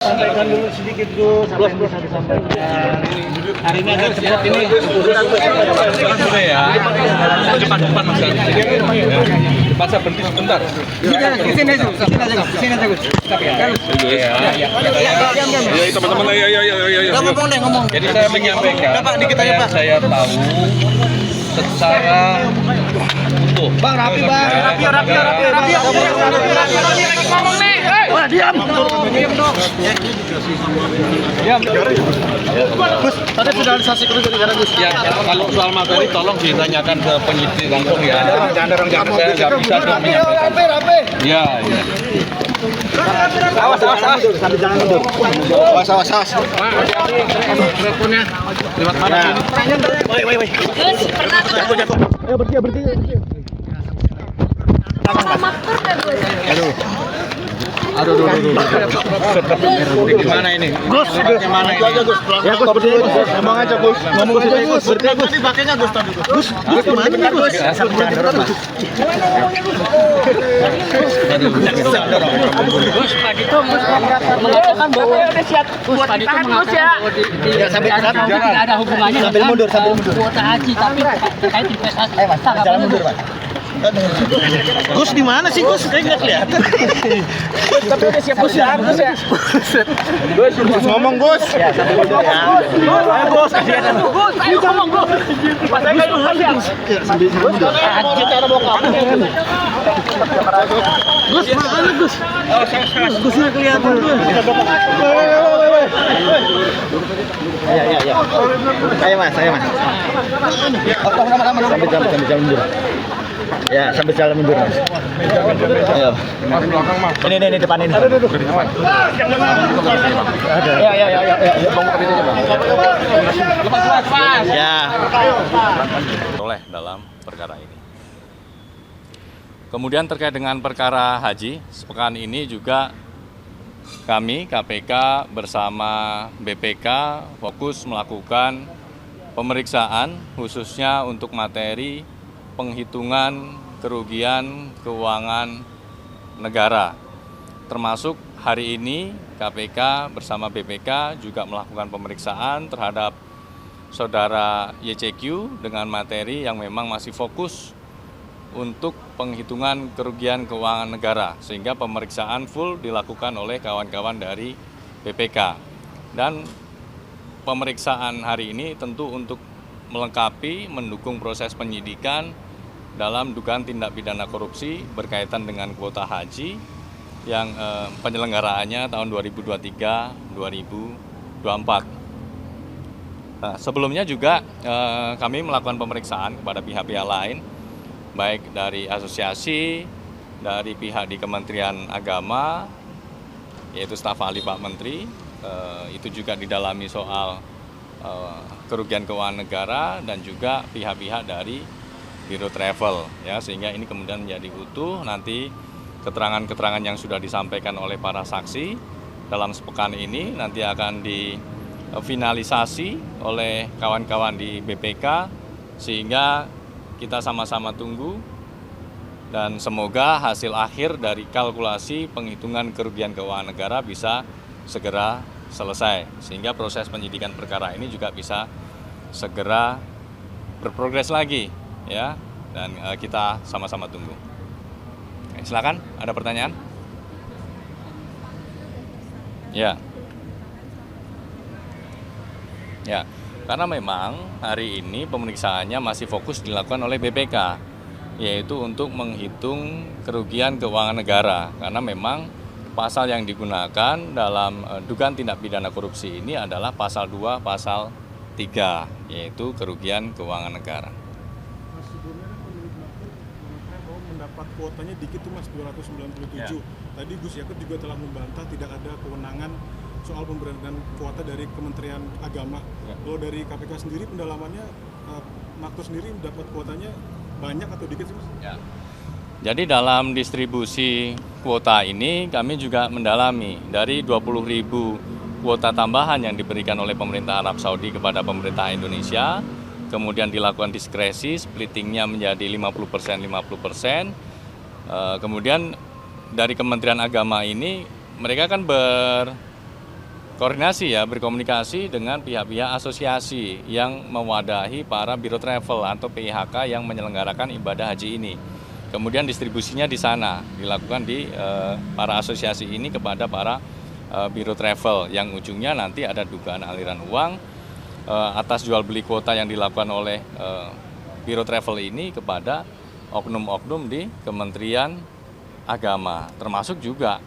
Sampaikan dulu sedikit Gus, apa yang bisa disampaikan. Hari ini ada cepat ini. Ya, depan Mas. Depan saya berhenti sebentar. Sini aja Gus. Ya, teman-teman, ya. Ngomong. Jadi saya menyampaikan, saya tahu secara utuh. Bang, rapi. Ngomong nih. Wah, diam dong. Gus, tadi finalisasi kerja negara Gus. Ya, kalau soal materi tolong ditanyakan ke penyidik langsung ya. Saya nggak bisa menyampaikan. Rapi. Ya. Awas. Sambil jangan mundur. Awas. Teleponnya lewat mana ini? Woi. Jatuh. Ayo berhenti. Sama kur ya Gus? Aduh. Gimana ini? Gus. Gimana ini? Ya Gus, berdiri Gus. Ngomong aja Gus. Berdiri Gus. Pakainya Gus tadi Gus. Gus, gimana nih Gus? Jangan dorong Mas. Gus, Pak Dito mengatakan bahwa udah siap buat ditahan Gus ya. Sambil Tidak ada hubungannya sambil mundur. kuota haji, tapi terkait investasi. Jalan mundur, Pak. Gus di mana sih Gus? Kayak nggak kelihatan. Tapi udah siap Gus ya. Gus ngomong Gus. Ya, sambil mundur ya. Ayo Gus, kasihan Gus, ayo ngomong Gus. Pas saya Gus ya. sambil mundur. Haji cara mau kamu. Gus, mana Gus? Gus nggak kelihatan Gus. Ya. Ayo Mas. Sambil jalan mundur. Ya, sambil jalan mundur Mas. Ayo. Mas belakang Mas. Ini depan ini. Ada. Ya. Lepas. Ya. Oleh dalam perkara ini. Kemudian terkait dengan perkara haji, sepekan ini juga kami KPK bersama BPK fokus melakukan pemeriksaan khususnya untuk materi penghitungan kerugian keuangan negara. Termasuk hari ini KPK bersama BPK juga melakukan pemeriksaan terhadap saudara YCQ dengan materi yang memang masih fokus untuk penghitungan kerugian keuangan negara, sehingga pemeriksaan full dilakukan oleh kawan-kawan dari BPK. Dan pemeriksaan hari ini tentu untuk melengkapi, mendukung proses penyidikan dalam dugaan tindak pidana korupsi berkaitan dengan kuota haji yang penyelenggaraannya tahun 2023-2024. Nah, sebelumnya juga kami melakukan pemeriksaan kepada pihak-pihak lain, baik dari asosiasi, dari pihak di Kementerian Agama, yaitu staf ahli Pak Menteri, itu juga didalami soal kerugian keuangan negara dan juga pihak-pihak dari Biro Travel, ya, sehingga ini kemudian menjadi utuh. Nanti keterangan-keterangan yang sudah disampaikan oleh para saksi dalam sepekan ini nanti akan difinalisasi oleh kawan-kawan di BPK, sehingga kita sama-sama tunggu dan semoga hasil akhir dari kalkulasi penghitungan kerugian keuangan negara bisa segera selesai, sehingga proses penyidikan perkara ini juga bisa segera berprogres lagi, ya, dan kita sama-sama tunggu. Silakan, ada pertanyaan? Ya. Karena memang hari ini pemeriksaannya masih fokus dilakukan oleh BPK, yaitu untuk menghitung kerugian keuangan negara. Karena memang pasal yang digunakan dalam dugaan tindak pidana korupsi ini adalah pasal 2, pasal 3, yaitu kerugian keuangan negara. Mas, sebelumnya kan pemilik makmur mengatakan bahwa mendapat kuotanya dikit tuh Mas, 297. Ya. Tadi Gus Yakut juga telah membantah tidak ada kewenangan soal pemberian kuota dari Kementerian Agama. Ya. Kalau dari KPK sendiri pendalamannya, Maktur sendiri mendapat kuotanya banyak atau dikit sih Mas? Ya. Jadi dalam distribusi kuota ini kami juga mendalami dari 20.000 kuota tambahan yang diberikan oleh pemerintah Arab Saudi kepada pemerintah Indonesia, kemudian dilakukan diskresi, splittingnya menjadi 50%, 50%. Kemudian dari Kementerian Agama ini mereka kan koordinasi ya, berkomunikasi dengan pihak-pihak asosiasi yang mewadahi para biro travel atau PIHK yang menyelenggarakan ibadah haji ini. Kemudian distribusinya di sana, dilakukan di para asosiasi ini kepada para biro travel yang ujungnya nanti ada dugaan aliran uang atas jual beli kuota yang dilakukan oleh biro travel ini kepada oknum-oknum di Kementerian Agama, termasuk juga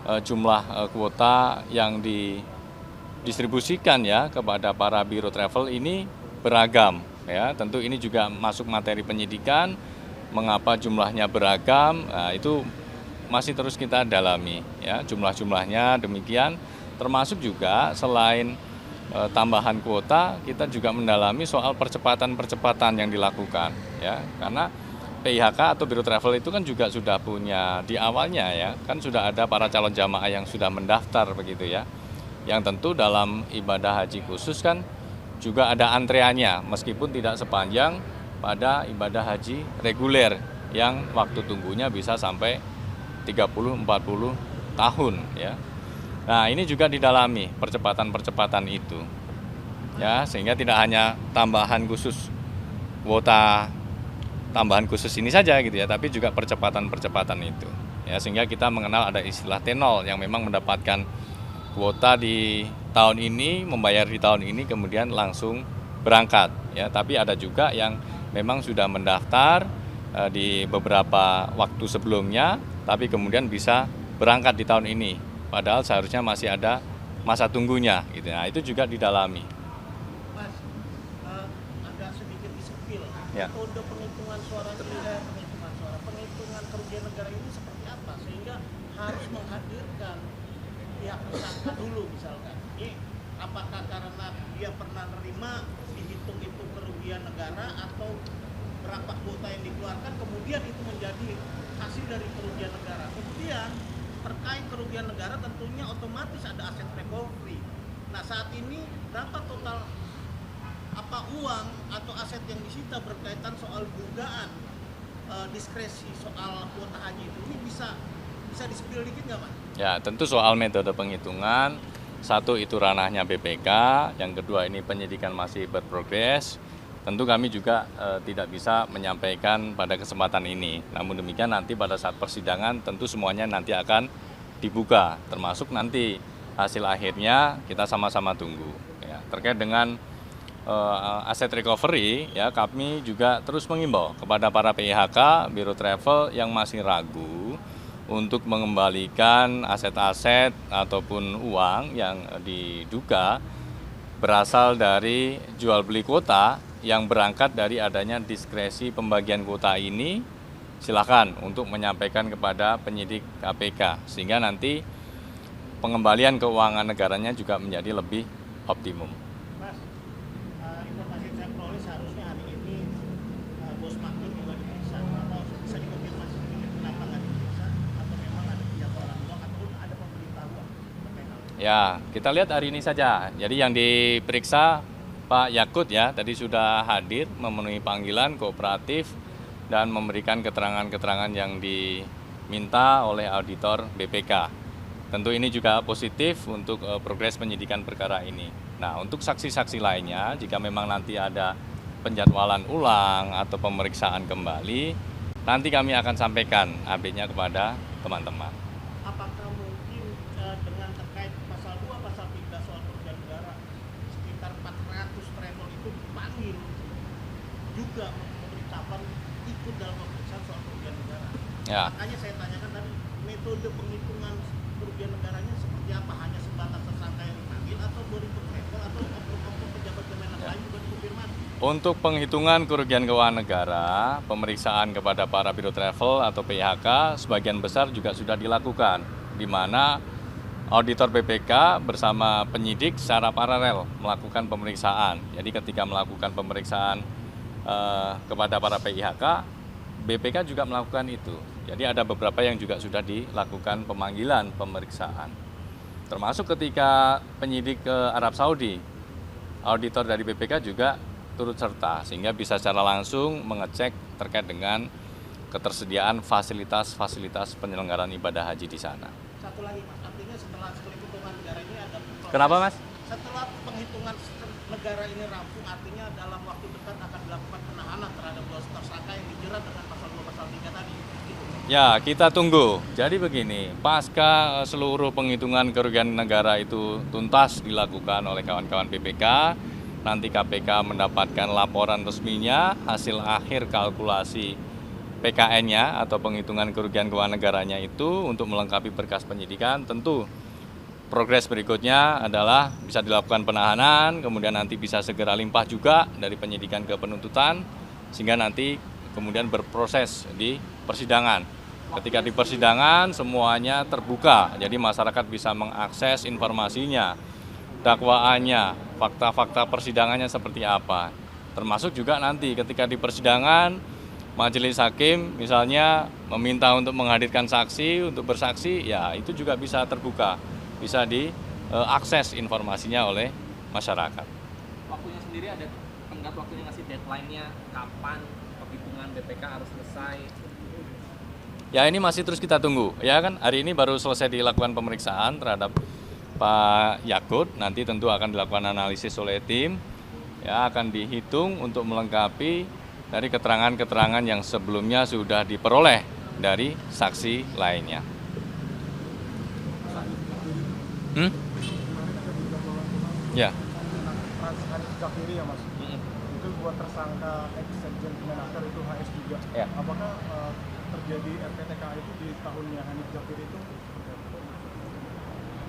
jumlah kuota yang didistribusikan ya kepada para biro travel ini beragam ya. Tentu ini juga masuk materi penyidikan, mengapa jumlahnya beragam, nah, itu masih terus kita dalami ya, jumlah-jumlahnya demikian, termasuk juga selain tambahan kuota, kita juga mendalami soal percepatan-percepatan yang dilakukan ya, karena PIHK atau Biro Travel itu kan juga sudah punya di awalnya ya, kan sudah ada para calon jamaah yang sudah mendaftar begitu ya, yang tentu dalam ibadah haji khusus kan juga ada antreannya, meskipun tidak sepanjang pada ibadah haji reguler yang waktu tunggunya bisa sampai 30-40 tahun ya. Nah, ini juga didalami percepatan-percepatan itu ya, sehingga tidak hanya tambahan khusus kuota tambahan khusus ini saja gitu ya, tapi juga percepatan-percepatan itu ya, sehingga kita mengenal ada istilah T0 yang memang mendapatkan kuota di tahun ini, membayar di tahun ini, kemudian langsung berangkat ya. Tapi ada juga yang memang sudah mendaftar di beberapa waktu sebelumnya, tapi kemudian bisa berangkat di tahun ini, padahal seharusnya masih ada masa tunggunya gitu. Nah, itu juga didalami. Mas, agak sedikit disepil. Ya. Metode penghitungan suara penghitungan kerugian negara ini seperti apa sehingga harus menghadirkan pihak tersangka dulu misalkan. Ini apakah karena dia pernah nerima dihitung itu kerugian negara atau berapa kuota yang dikeluarkan kemudian itu menjadi hasil dari kerugian negara. Kemudian terkait kerugian negara tentunya otomatis ada aset recovery. Nah, saat ini berapa total uang atau aset yang disita berkaitan soal dugaan diskresi soal kuota haji itu, ini bisa di-spill dikit nggak, Pak? Ya, tentu soal metode penghitungan, satu itu ranahnya BPK, yang kedua ini penyidikan masih berprogres. Tentu kami juga tidak bisa menyampaikan pada kesempatan ini. Namun demikian nanti pada saat persidangan tentu semuanya nanti akan dibuka, termasuk nanti hasil akhirnya kita sama-sama tunggu. Ya, terkait dengan aset recovery, ya kami juga terus mengimbau kepada para PIHK, Biro Travel yang masih ragu untuk mengembalikan aset-aset ataupun uang yang diduga berasal dari jual beli kuota yang berangkat dari adanya diskresi pembagian kuota ini, silakan untuk menyampaikan kepada penyidik KPK sehingga nanti pengembalian keuangan negaranya juga menjadi lebih optimum. Mas, informasi saya peroleh seharusnya hari ini Bos Makmur juga diperiksa, atau bisa dikonfirmasi kenapa nggak diperiksa, atau memang ada penjatualan uang atau ada pemberitahuan terkait hal ini? Ya, kita lihat hari ini saja. Jadi yang diperiksa Pak Yakut ya, tadi sudah hadir memenuhi panggilan kooperatif dan memberikan keterangan-keterangan yang diminta oleh auditor BPK. Tentu ini juga positif untuk progres penyidikan perkara ini. Nah, untuk saksi-saksi lainnya, jika memang nanti ada penjadwalan ulang atau pemeriksaan kembali, nanti kami akan sampaikan update-nya kepada teman-teman. Apakah mungkin dengan terkait pasal 2, pasal 3 soal kerugian negara, sekitar 400 travel itu dipanggil juga memberitakan ikut dalam pemeriksaan soal kerugian negara. Ya. Makanya saya tanyakan tadi, metode penghitungan kerugian negaranya seperti apa? Hanya sebatas tersangka yang dipanggil atau 2000 travel atau oknum-oknum pejabat Kemenak lain juga dikonfirmasi? Untuk penghitungan kerugian keuangan negara, pemeriksaan kepada para biro travel atau PIHK sebagian besar juga sudah dilakukan, di mana auditor BPK bersama penyidik secara paralel melakukan pemeriksaan. Jadi ketika melakukan pemeriksaan kepada para PIHK, BPK juga melakukan itu. Jadi ada beberapa yang juga sudah dilakukan pemanggilan pemeriksaan. Termasuk ketika penyidik ke Arab Saudi, auditor dari BPK juga turut serta, sehingga bisa secara langsung mengecek terkait dengan ketersediaan fasilitas-fasilitas penyelenggaraan ibadah haji di sana. Satu lagi Mas, artinya setelah hitungan negara ini ada Kenapa, Mas? Setelah penghitungan negara ini rampung, artinya dalam waktu dekat akan dilakukan penahanan terhadap 2 tersangka yang dijerat dengan pasal 2 pasal 3 tadi. Gitu. Ya, kita tunggu. Jadi begini, pasca seluruh penghitungan kerugian negara itu tuntas dilakukan oleh kawan-kawan BPK, nanti KPK mendapatkan laporan resminya, hasil akhir kalkulasi PKN-nya atau penghitungan kerugian keuangan negaranya itu untuk melengkapi berkas penyidikan. Tentu progres berikutnya adalah bisa dilakukan penahanan, kemudian nanti bisa segera limpah juga dari penyidikan ke penuntutan, sehingga nanti kemudian berproses di persidangan. Ketika di persidangan semuanya terbuka, jadi masyarakat bisa mengakses informasinya, dakwaannya, fakta-fakta persidangannya seperti apa. Termasuk juga nanti ketika di persidangan, majelis hakim misalnya meminta untuk menghadirkan saksi, untuk bersaksi, ya itu juga bisa terbuka, bisa diakses informasinya oleh masyarakat. Waktunya sendiri ada tenggat waktunya, ngasih deadline-nya kapan penghitungan BPK harus selesai? Ya ini masih terus kita tunggu, ya kan hari ini baru selesai dilakukan pemeriksaan terhadap Pak Yakut, nanti tentu akan dilakukan analisis oleh tim, ya akan dihitung untuk melengkapi dari keterangan-keterangan yang sebelumnya sudah diperoleh dari saksi lainnya. Ya. Hanif Zakiri ya Mas, itu buat tersangka ex-sekjen Kemenaker itu HS juga. Ya. Apakah terjadi RPTKA itu di tahunnya Hanif Zakiri itu?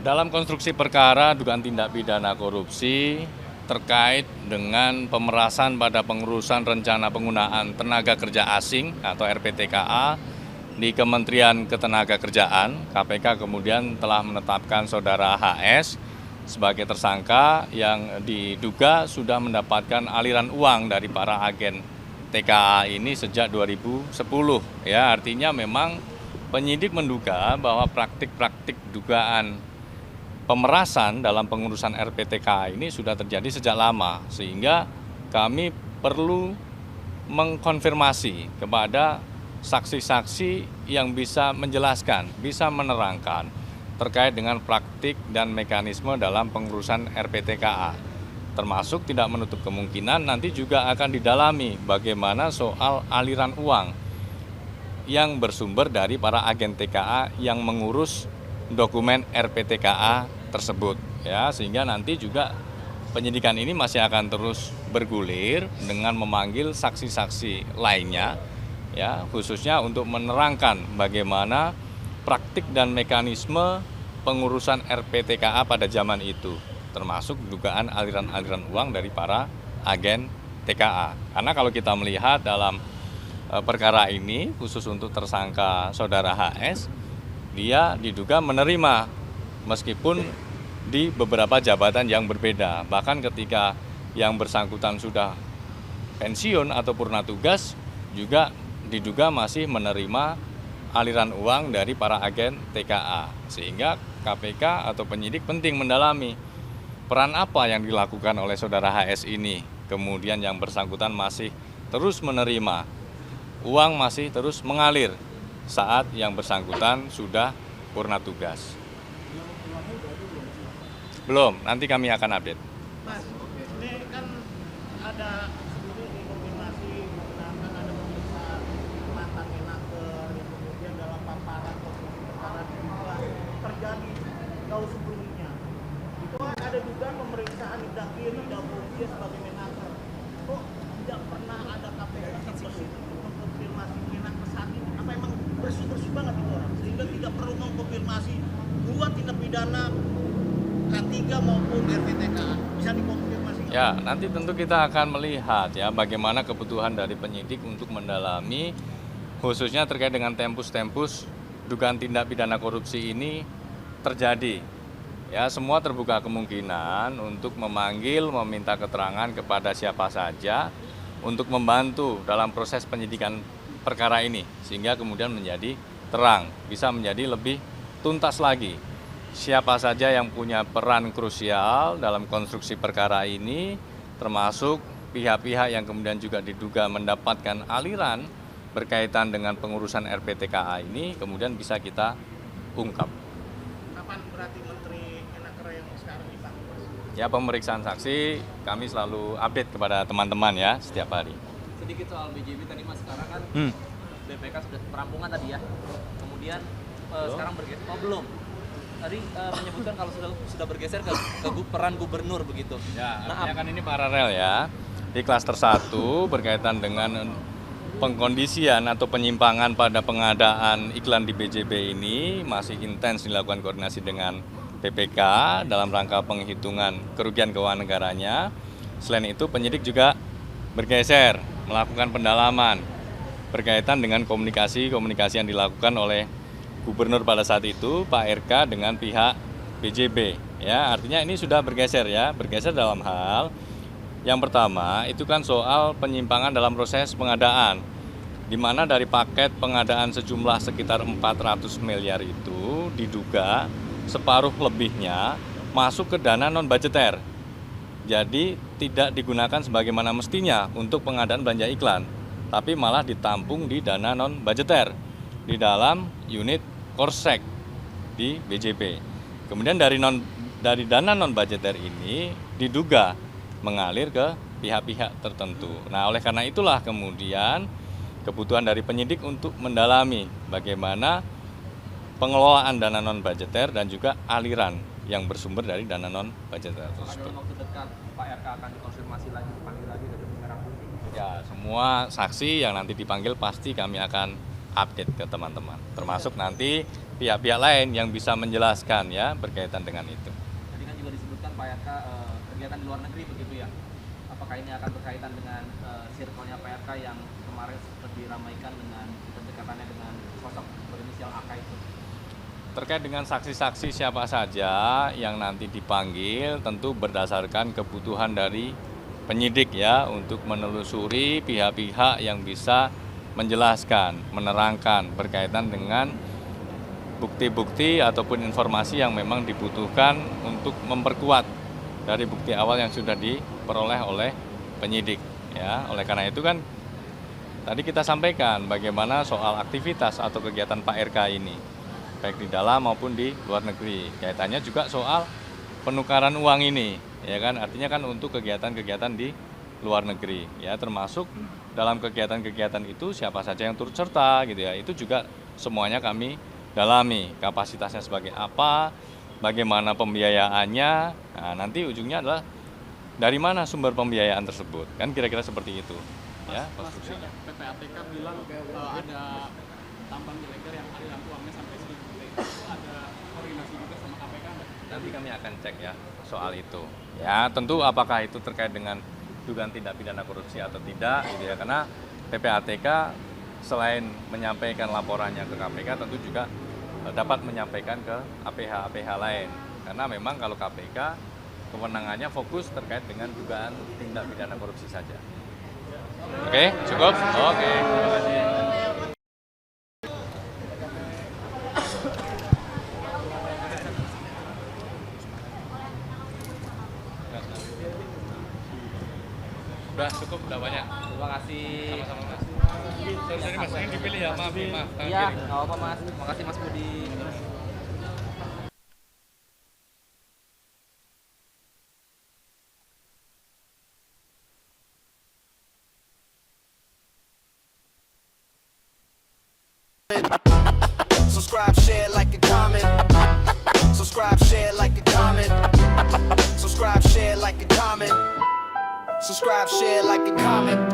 Dalam konstruksi perkara dugaan tindak pidana korupsi terkait dengan pemerasan pada pengurusan rencana penggunaan tenaga kerja asing atau RPTKA di Kementerian Ketenagakerjaan, KPK kemudian telah menetapkan saudara HS sebagai tersangka yang diduga sudah mendapatkan aliran uang dari para agen TKA ini sejak 2010. Ya, artinya memang penyidik menduga bahwa praktik-praktik dugaan pemerasan dalam pengurusan RPTKA ini sudah terjadi sejak lama, sehingga kami perlu mengkonfirmasi kepada saksi-saksi yang bisa menjelaskan, bisa menerangkan terkait dengan praktik dan mekanisme dalam pengurusan RPTKA. Termasuk tidak menutup kemungkinan nanti juga akan didalami bagaimana soal aliran uang yang bersumber dari para agen TKA yang mengurus dokumen RPTKA tersebut, ya, sehingga nanti juga penyidikan ini masih akan terus bergulir dengan memanggil saksi-saksi lainnya, ya, khususnya untuk menerangkan bagaimana praktik dan mekanisme pengurusan RPTKA pada zaman itu, termasuk dugaan aliran-aliran uang dari para agen TKA. Karena kalau kita melihat dalam perkara ini, khusus untuk tersangka saudara HS, dia diduga menerima meskipun di beberapa jabatan yang berbeda. Bahkan ketika yang bersangkutan sudah pensiun atau purna tugas, juga diduga masih menerima aliran uang dari para agen TKA. Sehingga KPK atau penyidik penting mendalami peran apa yang dilakukan oleh saudara HS ini. Kemudian yang bersangkutan masih terus menerima, uang masih terus mengalir saat yang bersangkutan sudah purna tugas. Belum, nanti kami akan update. Mas, ini kan ada sebelumnya dikonfirmasi menggunakan ada pemeriksaan mantan Menaker yang kemudian dalam paparan konstruksi perkara diduga terjadi jauh sebelumnya. Itu kan ada dugaan pemeriksaan Nida Kiri dan dia sebagai Menaker. Kok tidak pernah ada KPK terbesit untuk mengkonfirmasi Menaker saat ini? Apa emang bersih-bersih banget itu orang? Sehingga tidak perlu mengkonfirmasi dua tindak pidana K3 maupun RPTKA, bisa dikonfirmasi? Ya, nanti tentu kita akan melihat ya bagaimana kebutuhan dari penyidik untuk mendalami khususnya terkait dengan tempus-tempus dugaan tindak pidana korupsi ini terjadi. Ya, semua terbuka kemungkinan untuk memanggil, meminta keterangan kepada siapa saja untuk membantu dalam proses penyidikan perkara ini sehingga kemudian menjadi terang, bisa menjadi lebih tuntas lagi. Siapa saja yang punya peran krusial dalam konstruksi perkara ini, termasuk pihak-pihak yang kemudian juga diduga mendapatkan aliran berkaitan dengan pengurusan RPTKA ini, kemudian bisa kita ungkap. Kapan berarti Menteri Menaker yang sekarang dipanggil? Ya, pemeriksaan saksi kami selalu update kepada teman-teman ya setiap hari. Sedikit soal BJB tadi Mas, sekarang kan BPK sudah perampungan tadi ya. Kemudian sekarang bergeser. Oh belum. Tadi menyebutkan kalau sudah bergeser ke peran gubernur begitu. Ya, Nah, artinya kan ini paralel ya. Di klaster 1 berkaitan dengan pengkondisian atau penyimpangan pada pengadaan iklan di BJB ini masih intens dilakukan koordinasi dengan BPK dalam rangka penghitungan kerugian keuangan negaranya. Selain itu penyidik juga bergeser melakukan pendalaman berkaitan dengan komunikasi yang dilakukan oleh gubernur pada saat itu Pak RK dengan pihak BJB ya. Artinya ini sudah bergeser ya, bergeser dalam hal yang pertama itu kan soal penyimpangan dalam proses pengadaan, di mana dari paket pengadaan sejumlah sekitar 400 miliar itu diduga separuh lebihnya masuk ke dana non-budgeter. Jadi tidak digunakan sebagaimana mestinya untuk pengadaan belanja iklan, tapi malah ditampung di dana non-budgeter di dalam unit Korsek di BJB. Kemudian dari dana non-budgeter ini diduga mengalir ke pihak-pihak tertentu. Nah, oleh karena itulah kemudian kebutuhan dari penyidik untuk mendalami bagaimana pengelolaan dana non-budgeter dan juga aliran yang bersumber dari dana non-budgeter tersebut. dalam waktu dekat Pak RK akan dikonfirmasi lagi, dipanggil lagi ke Gedung Merah Putih. Ya, semua saksi yang nanti dipanggil pasti kami akan update ke teman-teman. Termasuk nanti pihak-pihak lain yang bisa menjelaskan ya berkaitan dengan itu. Tadi kan juga disebutkan Pak RK kegiatan di luar negeri begitu ya. Apakah ini akan berkaitan dengan circle-nya Pak RK yang kemarin sempat diramaikan dengan kedekatannya dengan sosok berinisial AK itu? Terkait dengan saksi-saksi siapa saja yang nanti dipanggil tentu berdasarkan kebutuhan dari penyidik ya untuk menelusuri pihak-pihak yang bisa menjelaskan, menerangkan berkaitan dengan bukti-bukti ataupun informasi yang memang dibutuhkan untuk memperkuat dari bukti awal yang sudah diperoleh oleh penyidik ya. Oleh karena itu kan tadi kita sampaikan bagaimana soal aktivitas atau kegiatan Pak RK ini baik di dalam maupun di luar negeri. Kaitannya juga soal penukaran uang ini, ya kan? Artinya kan untuk kegiatan-kegiatan di luar negeri, ya termasuk dalam kegiatan-kegiatan itu siapa saja yang turut serta, gitu ya. Itu juga semuanya kami dalami, kapasitasnya sebagai apa, bagaimana pembiayaannya. Nah, nanti ujungnya adalah dari mana sumber pembiayaan tersebut, kan kira-kira seperti itu, ya konstruksinya. PPATK bilang ada tambahan ilegal yang aliran uangnya sampai 1.000 T. Ada koordinasi juga sama KPK nggak? Nanti kami akan cek ya soal itu. Ya tentu apakah itu terkait dengan dugaan tindak pidana korupsi atau tidak, gitu ya. Karena PPATK selain menyampaikan laporannya ke KPK, tentu juga dapat menyampaikan ke APH lain. Karena memang kalau KPK kewenangannya fokus terkait dengan dugaan tindak pidana korupsi saja. Oke, cukup? Oke, terima kasih. Udah cukup, udah banyak. Terima kasih. Sama-sama Mas. Sorry Mas, ini dipilih ya, maaf. Iya, nggak apa-apa Mas. Makasih Mas Budi. Subscribe, share, like, and comment. Subscribe, share, like, and comment. Subscribe, share, like, and comment. Subscribe, share, like, and comment.